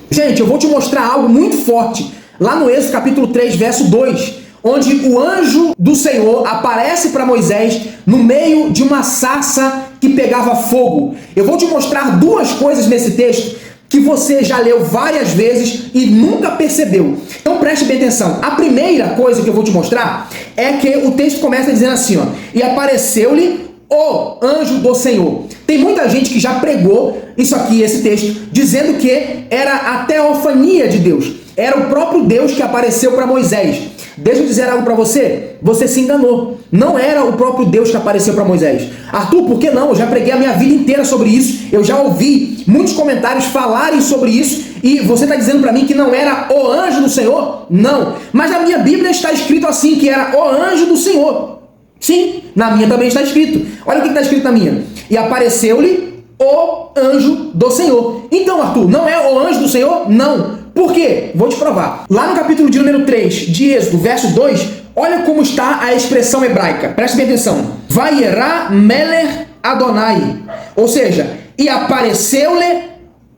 Gente, eu vou te mostrar algo muito forte, lá no Êxodo capítulo 3, verso 2, onde o anjo do Senhor aparece para Moisés no meio de uma sarça que pegava fogo. Eu vou te mostrar duas coisas nesse texto que você já leu várias vezes e nunca percebeu. Então preste bem atenção. A primeira coisa que eu vou te mostrar é que o texto começa dizendo assim, ó, e apareceu-lhe o anjo do Senhor. Tem muita gente que já pregou isso aqui, esse texto, dizendo que era a teofania de Deus. Era o próprio Deus que apareceu para Moisés. Deixa eu dizer algo para você. Você se enganou. Não era o próprio Deus que apareceu para Moisés. Arthur, por que não? Eu já preguei a minha vida inteira sobre isso. Eu já ouvi muitos comentários falarem sobre isso. E você está dizendo para mim que não era o anjo do Senhor? Não. Mas na minha Bíblia está escrito assim, que era o anjo do Senhor. Sim, na minha também está escrito. Olha o que está escrito na minha. E apareceu-lhe o anjo do Senhor. Então, Arthur, não é o anjo do Senhor? Não. Por quê? Vou te provar. Lá no capítulo de número 3 de Êxodo, verso 2, olha como está a expressão hebraica. Preste bem atenção. Vayera Melech Adonai. Ou seja, e apareceu-lhe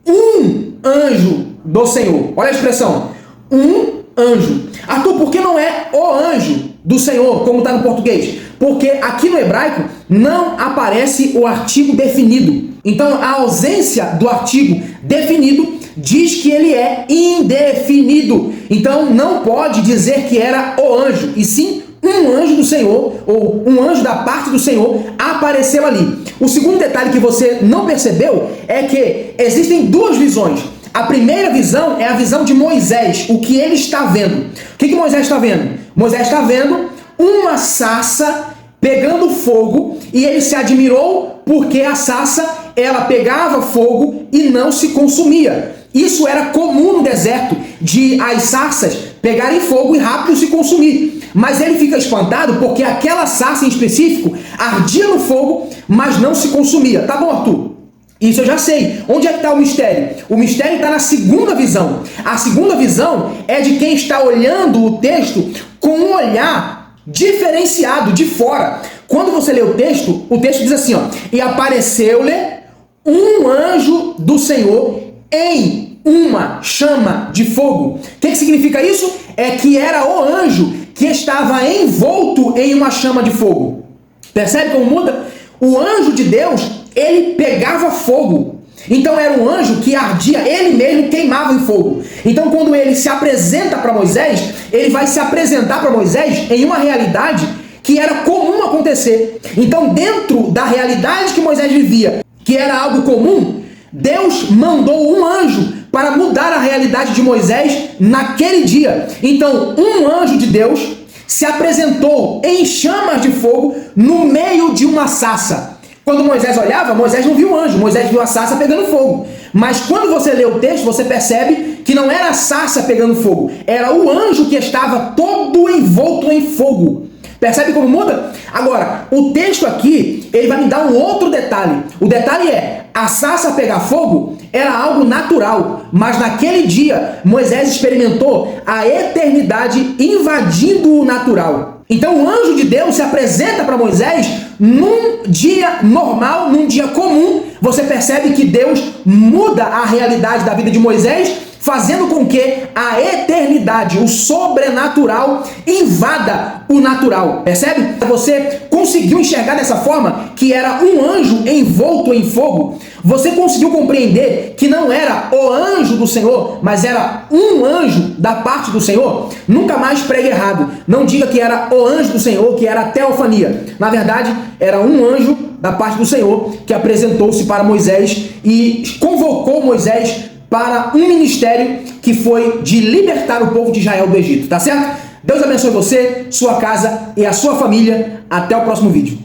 um anjo do Senhor. Olha a expressão. Um anjo. Arthur, por que não é o anjo do Senhor, como está no português? Porque aqui no hebraico não aparece o artigo definido. Então, a ausência do artigo definido diz que ele é indefinido. Então, não pode dizer que era o anjo, e sim um anjo do Senhor, ou um anjo da parte do Senhor, apareceu ali. O segundo detalhe que você não percebeu é que existem duas visões. A primeira visão é a visão de Moisés, o que ele está vendo. O que Moisés está vendo? Moisés está vendo uma sarça pegando fogo, e ele se admirou porque a sarça, ela pegava fogo e não se consumia. Isso era comum no deserto, de as sarças pegarem fogo e rápido se consumir. Mas ele fica espantado porque aquela sarça em específico ardia no fogo, mas não se consumia. Tá bom, Arthur? Isso eu já sei. Onde é que está o mistério? O mistério está na segunda visão. A segunda visão é de quem está olhando o texto com um olhar diferenciado de fora. Quando você lê o texto diz assim, ó, e apareceu-lhe um anjo do Senhor em uma chama de fogo. O que significa isso? É que era o anjo que estava envolto em uma chama de fogo. Percebe como muda? O anjo de Deus, ele pegava fogo. Então era um anjo que ardia, ele mesmo queimava em fogo. Então quando ele se apresenta para Moisés, ele vai se apresentar para Moisés em uma realidade que era comum acontecer. Então dentro da realidade que Moisés vivia, que era algo comum, Deus mandou um anjo para mudar a realidade de Moisés naquele dia. Então um anjo de Deus se apresentou em chamas de fogo no meio de uma sarça. Quando Moisés olhava, Moisés não viu o anjo, Moisés viu a sarça pegando fogo. Mas quando você lê o texto, você percebe que não era a sarça pegando fogo, era o anjo que estava todo envolto em fogo. Percebe como muda? Agora, o texto aqui, ele vai me dar um outro detalhe. O detalhe é, a sarça pegar fogo era algo natural, mas naquele dia, Moisés experimentou a eternidade invadindo o natural. Então o anjo de Deus se apresenta para Moisés num dia normal, num dia comum. Você percebe que Deus muda a realidade da vida de Moisés, fazendo com que a eternidade, o sobrenatural, invada o natural. Percebe? Você conseguiu enxergar dessa forma que era um anjo envolto em fogo? Você conseguiu compreender que não era o anjo do Senhor, mas era um anjo da parte do Senhor? Nunca mais pregue errado. Não diga que era o anjo do Senhor, que era a teofania. Na verdade, era um anjo da parte do Senhor que apresentou-se para Moisés e convocou Moisés para um ministério que foi de libertar o povo de Israel do Egito, tá certo? Deus abençoe você, sua casa e a sua família. Até o próximo vídeo.